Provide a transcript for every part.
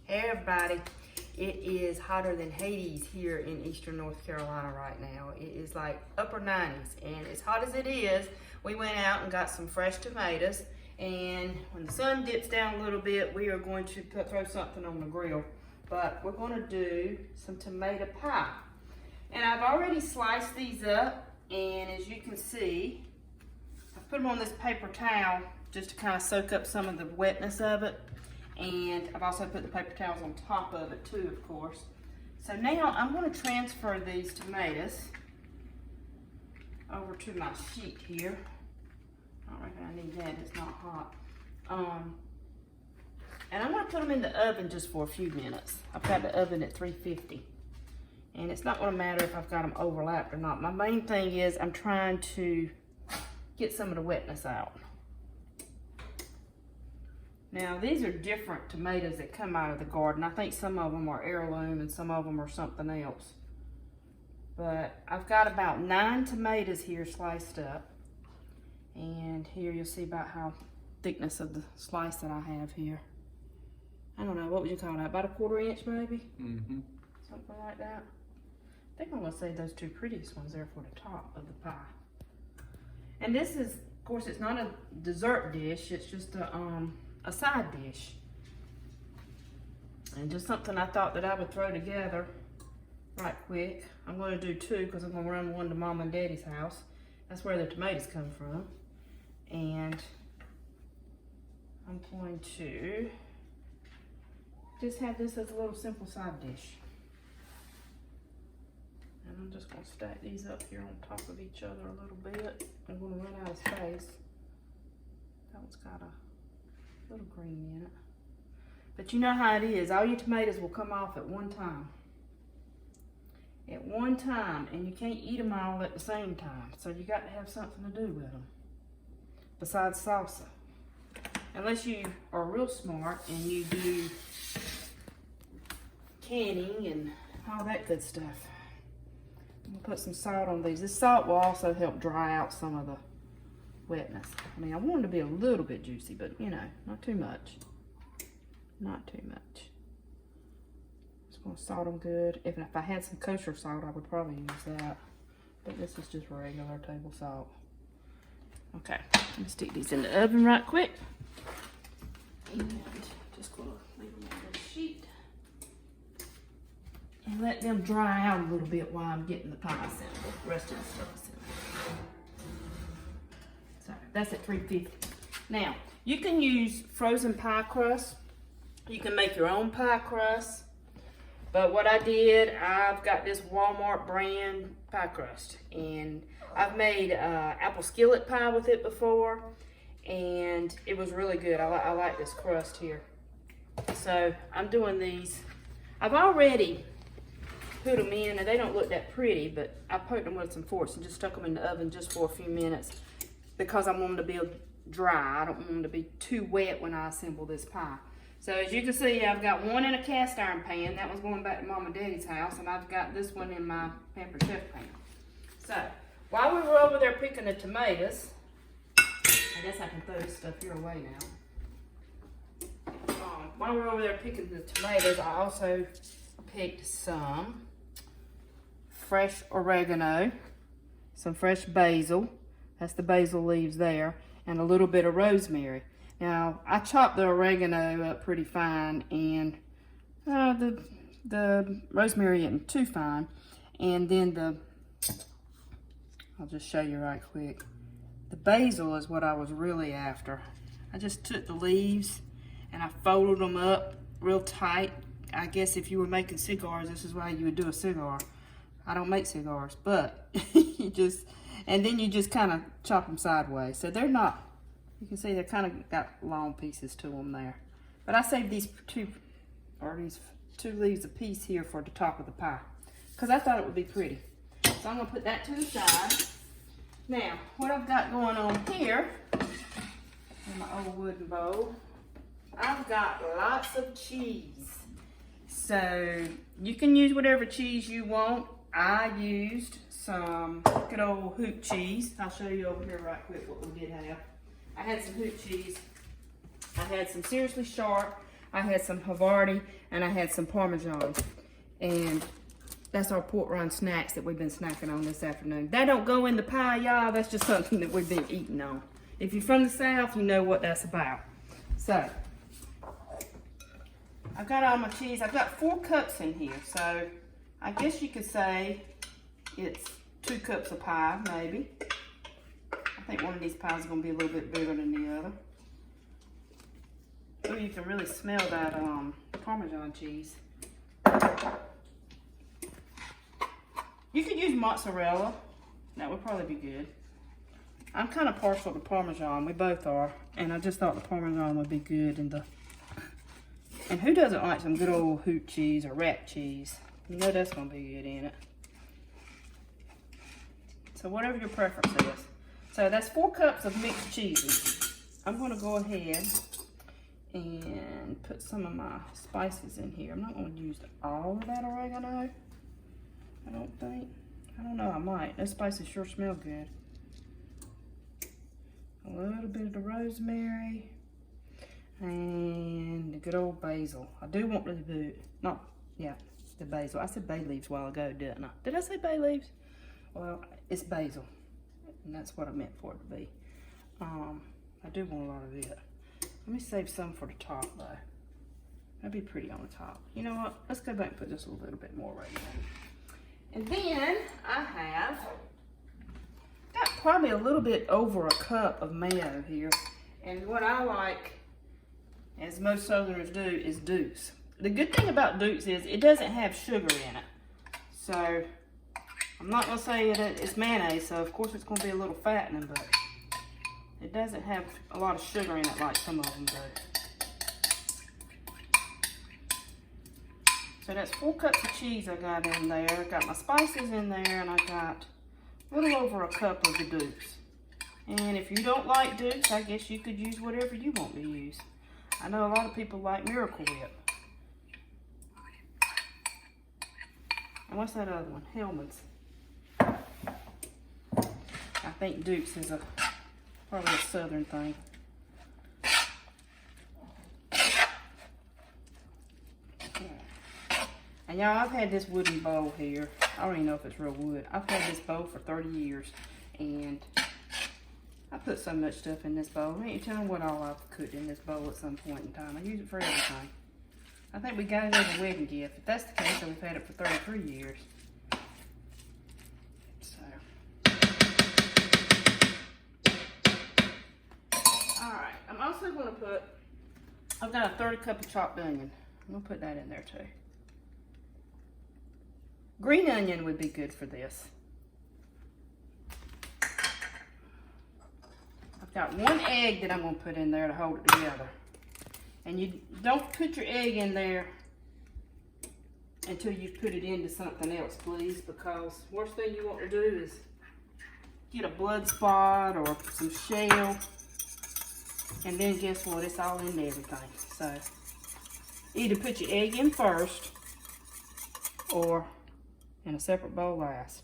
Hey everybody, it is hotter than Hades here in eastern North Carolina right now. It is like upper 90s, and as hot as it is, we went out and got some fresh tomatoes, and when the sun dips down a little bit, we are going to throw something on the grill. But we're going to do some tomato pie. And I've already sliced these up, and as you can see, I put them on this paper towel just to kind of soak up some of the wetness of it. And I've also put the paper towels on top of it too, of course. So now I'm going to transfer these tomatoes over to my sheet here. I don't reckon I need that, it's not hot. And I'm going to put them in the oven just for a few minutes. I've got the oven at 350. And it's not going to matter if I've got them overlapped or not. My main thing is I'm trying to get some of the wetness out. Now these are different tomatoes that come out of the garden. I think some of them are heirloom and some of them are something else. But I've got about 9 tomatoes here sliced up. And here you'll see about how thickness of the slice that I have here. I don't know, what would you call that? About a 1/4 inch maybe? Mm-hmm. Something like that. I think I'm gonna save those 2 prettiest ones there for the top of the pie. And this is, of course, it's not a dessert dish, it's just a side dish. And just something I thought that I would throw together right quick. I'm gonna do 2 because I'm gonna run one to Mom and Daddy's house. That's where the tomatoes come from. And I'm going to just have this as a little simple side dish. And I'm just gonna stack these up here on top of each other a little bit. I'm gonna run out of space. That one's got a little green in it. But you know how it is, all your tomatoes will come off at one time. At one time, and you can't eat them all at the same time. So you got to have something to do with them. Besides salsa. Unless you are real smart and you do canning and all that good stuff. I'm gonna put some salt on these. This salt will also help dry out some of the wetness. I mean, I want them to be a little bit juicy, but you know, not too much. Not too much. Just gonna salt them good. If I had some kosher salt, I would probably use that. But this is just regular table salt. Okay, let me stick these in the oven right quick. And just gonna leave them on the sheet. And let them dry out a little bit while I'm getting the pie assembled. The rest of the stuff assembled. So that's at 350. Now, you can use frozen pie crust. You can make your own pie crust. But what I did, I've got this Walmart brand pie crust. And I've made apple skillet pie with it before. And it was really good. I like this crust here. So I'm doing these. I've already put them in, and they don't look that pretty, but I poked them with some forks and just stuck them in the oven just for a few minutes because I want them to be dry. I don't want them to be too wet when I assemble this pie. So as you can see, I've got one in a cast iron pan. That one's going back to Mom and Daddy's house, and I've got this one in my Pampered Chef pan. So while we were over there picking the tomatoes, I guess I can throw this stuff here away now. While we were over there picking the tomatoes, I also picked some fresh oregano, some fresh basil, that's the basil leaves there, and a little bit of rosemary. Now, I chopped the oregano up pretty fine, and the rosemary isn't too fine. And then I'll just show you right quick. The basil is what I was really after. I just took the leaves and I folded them up real tight. I guess if you were making cigars, this is why you would do a cigar. I don't make cigars, but and then you just kind of chop them sideways. So they're not, you can see they kind of got long pieces to them there. But I saved these two leaves a piece here for the top of the pie because I thought it would be pretty. So I'm gonna put that to the side. Now, what I've got going on here in my old wooden bowl, I've got lots of cheese. So you can use whatever cheese you want. I used some good old hoop cheese. I'll show you over here right quick what we did have. I had some hoop cheese. I had some seriously sharp. I had some Havarti, and I had some Parmesan. And that's our pork rind snacks that we've been snacking on this afternoon. That don't go in the pie, y'all. That's just something that we've been eating on. If you're from the South, you know what that's about. So, I've got all my cheese. I've got 4 cups in here. So, I guess you could say it's 2 cups of pie, maybe. I think one of these pies is going to be a little bit bigger than the other. Oh, you can really smell that Parmesan cheese. You could use mozzarella. That would probably be good. I'm kind of partial to Parmesan. We both are. And I just thought the Parmesan would be good. And who doesn't like some good old hoot cheese or rat cheese? You know that's going to be good in it. So whatever your preference is. So that's 4 cups of mixed cheeses. I'm going to go ahead and put some of my spices in here. I'm not going to use all of that oregano. I don't think. I don't know, I might. Those spices sure smell good. A little bit of the rosemary. And the good old basil. I do want the basil. I said bay leaves a while ago, didn't I? Did I say bay leaves? Well, it's basil. And that's what I meant for it to be. I do want a lot of it. Let me save some for the top, though. That'd be pretty on the top. You know what? Let's go back and put just a little bit more right now. And then I have got probably a little bit over a cup of mayo here. And what I like, as most Southerners do, is Duke's. The good thing about Duke's is it doesn't have sugar in it. So, I'm not going to say it's mayonnaise, so of course it's going to be a little fattening, but it doesn't have a lot of sugar in it like some of them do. So that's 4 cups of cheese I got in there. I got my spices in there, and I got a little over a cup of the Duke's. And if you don't like Duke's, I guess you could use whatever you want to use. I know a lot of people like Miracle Whip. And what's that other one? Hellman's. I think Duke's is probably a Southern thing. And y'all, I've had this wooden bowl here. I don't even know if it's real wood. I've had this bowl for 30 years. And I put so much stuff in this bowl. I ain't telling what all I've cooked in this bowl at some point in time. I use it for everything. I think we got it as a wedding gift. If that's the case, then we've had it for 33 years. So. Alright, I'm also going to put, I've got a 30 cup of chopped onion. I'm going to put that in there too. Green onion would be good for this. I've got 1 egg that I'm going to put in there to hold it together. And you don't put your egg in there until you put it into something else, please, because worst thing you want to do is get a blood spot or some shell, and then guess what? It's all into everything. So either put your egg in first or in a separate bowl last.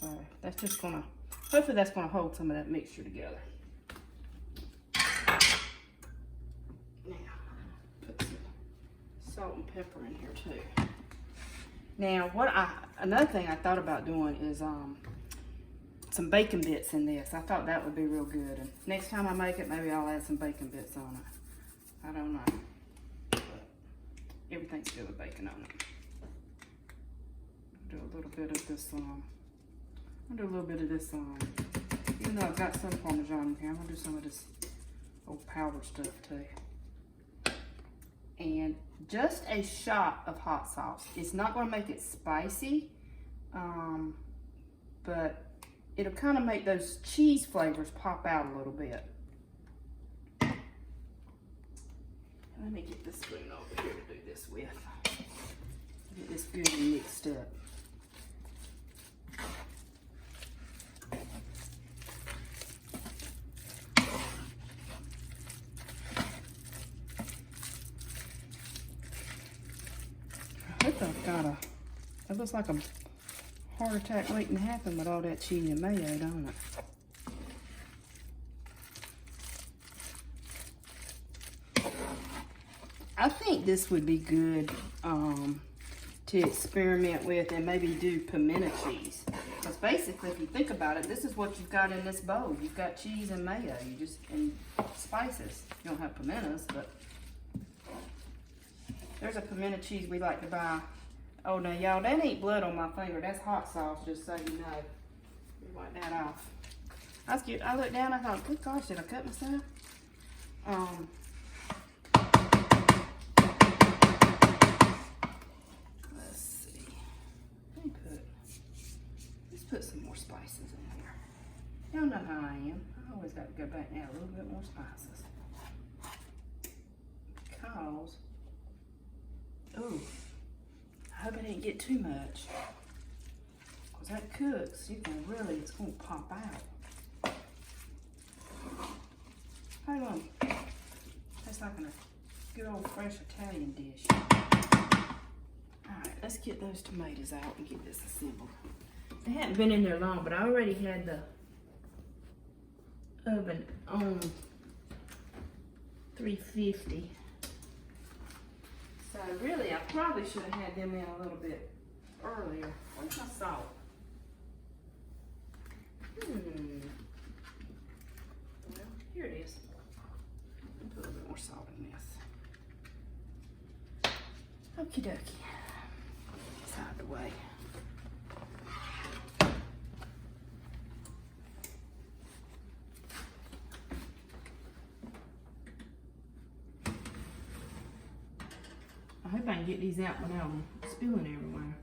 So that's just gonna, hopefully that's gonna hold some of that mixture together. Now, put some salt and pepper in here too. Now, another thing I thought about doing is some bacon bits in this. I thought that would be real good. And next time I make it, maybe I'll add some bacon bits on it. I don't know. But everything's good with bacon on it. Do a little bit of this, I'll do a little bit of this, even though I've got some Parmesan in here, I'm gonna do some of this old powder stuff too. And just a shot of hot sauce. It's not gonna make it spicy, but it'll kind of make those cheese flavors pop out a little bit. Let me get this spoon over here to do this with. Get this good and mixed up. I hope I've got that looks like a heart attack waiting to happen with all that cheese and mayo, don't it? I think this would be good to experiment with and maybe do pimento cheese. Because basically, if you think about it, this is what you've got in this bowl. You've got cheese and mayo, and spices. You don't have pimentos, but there's a pimento cheese we like to buy. Oh, now y'all, that ain't blood on my finger. That's hot sauce, just so you know. You wipe that off. I looked down, I thought, good gosh, did I cut myself? Let's see. Let's put some more spices in here. Y'all know how I am. I always got to go back and add a little bit more spices. Because, ooh, I hope I didn't get too much. Because that cooks, it's going to pop out. Hang on. That's like a good old fresh Italian dish. Alright, let's get those tomatoes out and get this assembled. They hadn't been in there long, but I already had the oven on 350. So really, I probably should have had them in a little bit earlier. Where's my salt? Well, here it is. Put a little bit more salt in this. Okie dokie. It's out of the way. I hope I can get these out without them spilling everywhere.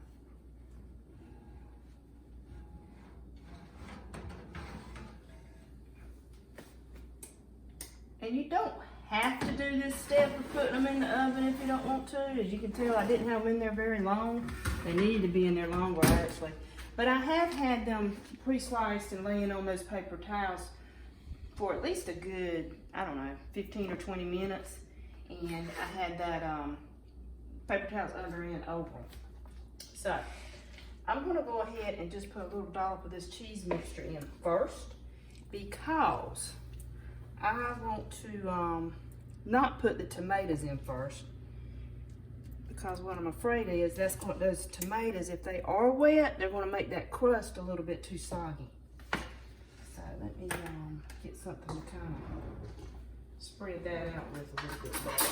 And you don't have to do this step of putting them in the oven if you don't want to. As you can tell, I didn't have them in there very long. They needed to be in there longer, actually. But I have had them pre-sliced and laying on those paper towels for at least a good, I don't know, 15 or 20 minutes. And I had that paper towels under and over them. So, I'm going to go ahead and just put a little dollop of this cheese mixture in first, because I want to not put the tomatoes in first, because what I'm afraid is those tomatoes, if they are wet, they're going to make that crust a little bit too soggy. So let me get something to kind of spread that out with a little bit better.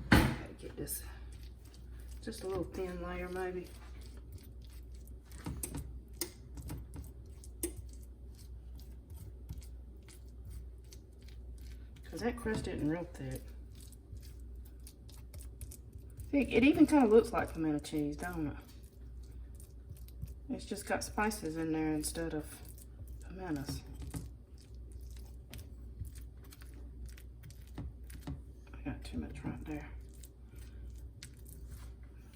Gotta get this just a little thin layer maybe. Because that crust isn't real thick. It even kind of looks like pimento cheese, don't it? It's just got spices in there instead of pimentos. I got too much right there.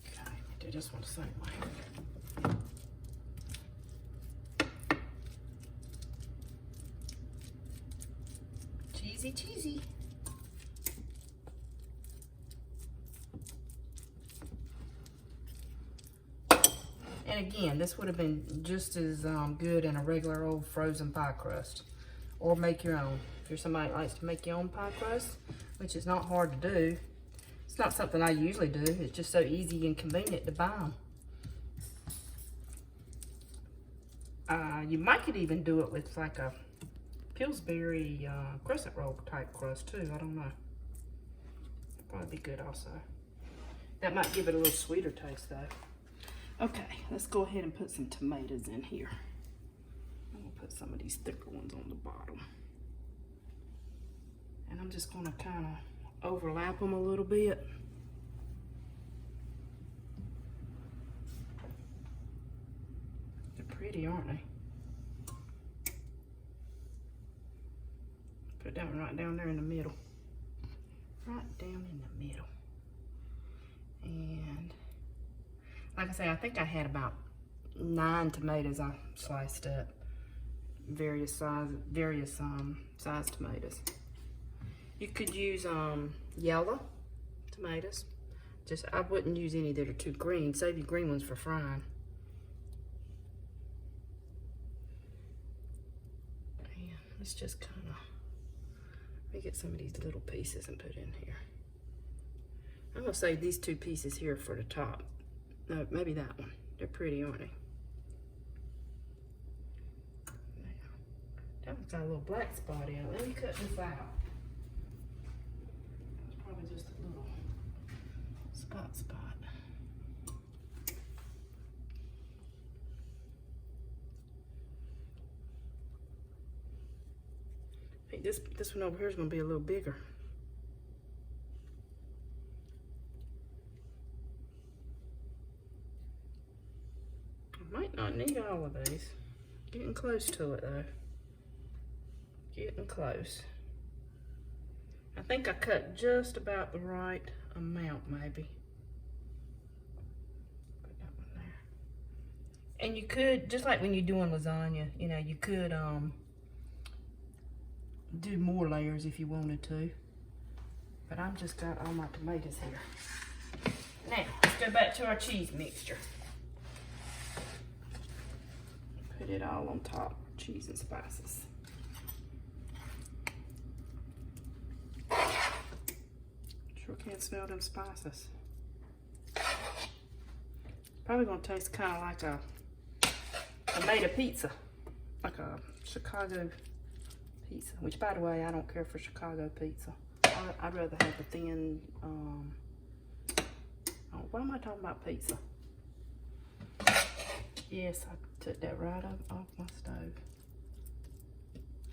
Okay, do this one the same way. Cheesy, cheesy. And again, this would have been just as good in a regular old frozen pie crust. Or make your own. If you're somebody that likes to make your own pie crust, which is not hard to do. It's not something I usually do. It's just so easy and convenient to buy them. You might could even do it with like a Pillsbury crescent roll type crust too. I don't know. It'd probably be good also. That might give it a little sweeter taste though. Okay, let's go ahead and put some tomatoes in here. I'm gonna put some of these thicker ones on the bottom. And I'm just gonna kind of overlap them a little bit. They're pretty, aren't they? Put that one right down there in the middle. Right down in the middle. And like I say, I think I had about 9 tomatoes I sliced up. Various size tomatoes. You could use yellow tomatoes. I wouldn't use any that are too green. Save your green ones for frying. And let's just kind of get some of these little pieces and put in here. I'm gonna save these two pieces here for the top. No, maybe that one. They're pretty, aren't they? That one's got a little black spot in it. Let me cut this out. It's probably just a little spot. I think this one over here is gonna be a little bigger. I might not need all of these. Getting close to it though. Getting close. I think I cut just about the right amount, maybe. Put that one there. And you could, just like when you're doing lasagna, you know, you could do more layers if you wanted to. But I've just got all my tomatoes here. Now, let's go back to our cheese mixture. Put it all on top, cheese and spices. Sure can't smell them spices. Probably gonna taste kind of like a tomato pizza, like a Chicago pizza. Which, by the way, I don't care for Chicago pizza. I'd rather have the thin. Oh, why am I talking about pizza? Yes, I took that right off my stove.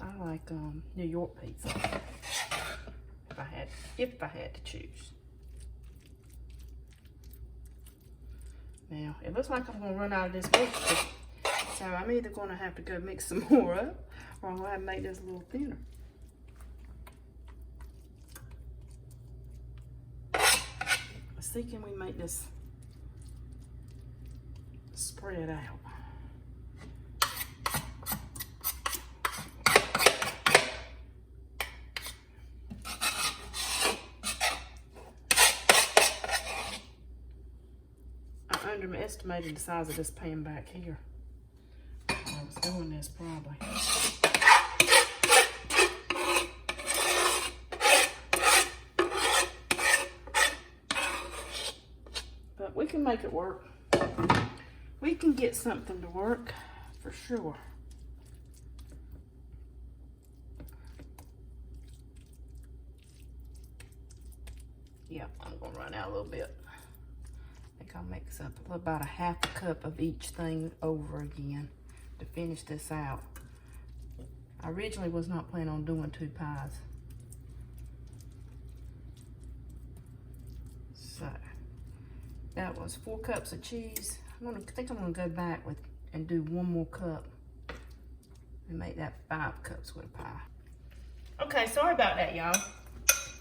I like New York pizza. If I had to choose. Now, it looks like I'm gonna run out of this mixture. So I'm either gonna have to go mix some more up, or I'm gonna have to make this a little thinner. Let's see, can we make this spread out? I underestimated the size of this pan back here. I was doing this probably. But we can make it work. We can get something to work for sure. Yep, I'm gonna run out a little bit. I think I'll mix up about a half a cup of each thing over again to finish this out. I originally was not planning on doing 2 pies. So that was 4 cups of cheese. I think I'm gonna go back and do 1 more cup and make that 5 cups with a pie. Okay, sorry about that, y'all.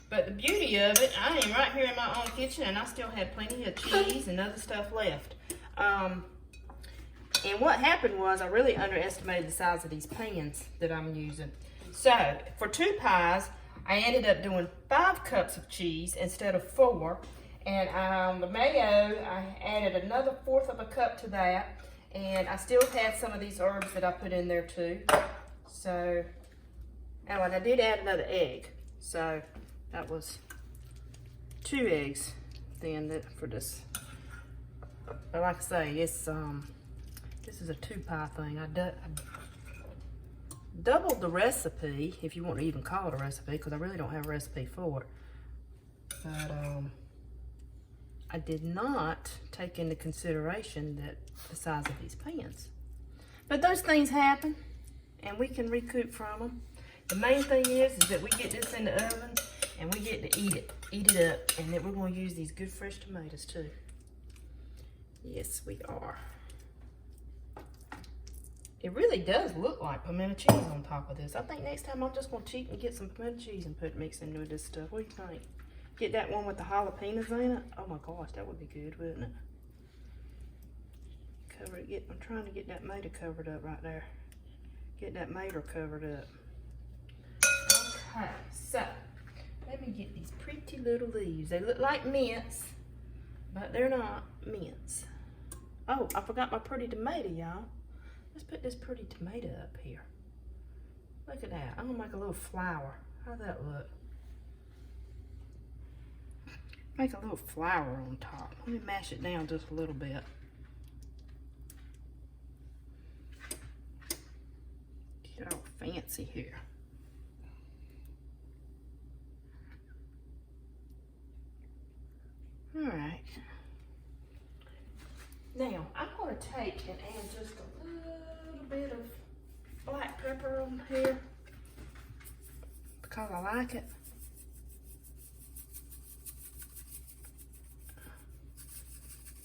But the beauty of it, I am right here in my own kitchen and I still have plenty of cheese and other stuff left. And what happened was I really underestimated the size of these pans that I'm using. So for 2 pies, I ended up doing 5 cups of cheese instead of 4. And the mayo, I added another 1/4 of a cup to that. And I still had some of these herbs that I put in there too. So, oh, and I did add another egg. So that was 2 eggs then for this. But like I say, it's this is a 2 pie thing. I doubled the recipe, if you want to even call it a recipe, because I really don't have a recipe for it. But I did not take into consideration the size of these pans. But those things happen, and we can recoup from them. The main thing is that we get this in the oven, and we get to eat it up, and then we're going to use these good fresh tomatoes too. Yes, we are. It really does look like pimento cheese on top of this. I think next time I'm just going to cheat and get some pimento cheese and mix into this stuff. What do you think? Get that one with the jalapenos in it. Oh my gosh, that would be good, wouldn't it? Cover it. I'm trying to get that mater covered up right there. Get that mater covered up. Okay, so let me get these pretty little leaves. They look like mints, but they're not mints. Oh, I forgot my pretty tomato, y'all. Let's put this pretty tomato up here. Look at that. I'm gonna make a little flower. How's that look? Make a little flour on top. Let me mash it down just a little bit. Get all fancy here. All right. Now, I'm going to take and add just a little bit of black pepper on here because I like it.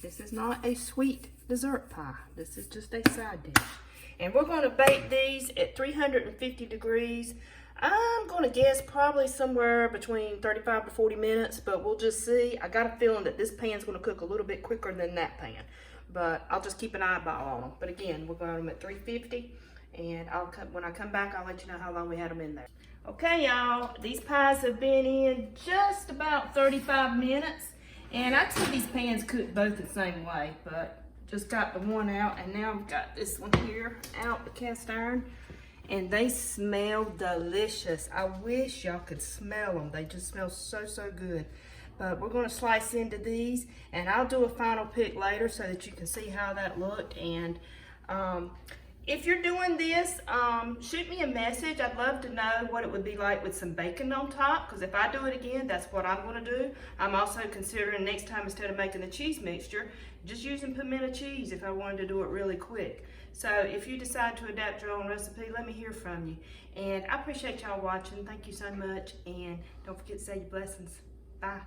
This is not a sweet dessert pie. This is just a side dish. And we're going to bake these at 350 degrees. I'm going to guess probably somewhere between 35 to 40 minutes, but we'll just see. I got a feeling that this pan's going to cook a little bit quicker than that pan, but I'll just keep an eyeball on them. But again, we're going to them at 350, and when I come back, I'll let you know how long we had them in there. Okay, y'all, these pies have been in just about 35 minutes, and I'd say these pans cook both the same way, but just got the one out, and now I've got this one here out, the cast iron. And they smell delicious. I wish y'all could smell them. They just smell so, so good. But we're gonna slice into these, and I'll do a final pick later so that you can see how that looked. And if you're doing this, shoot me a message. I'd love to know what it would be like with some bacon on top, because if I do it again, that's what I'm gonna do. I'm also considering next time, instead of making the cheese mixture, just using pimento cheese if I wanted to do it really quick. So if you decide to adapt your own recipe, let me hear from you. And I appreciate y'all watching. Thank you so much. And don't forget to say your blessings. Bye.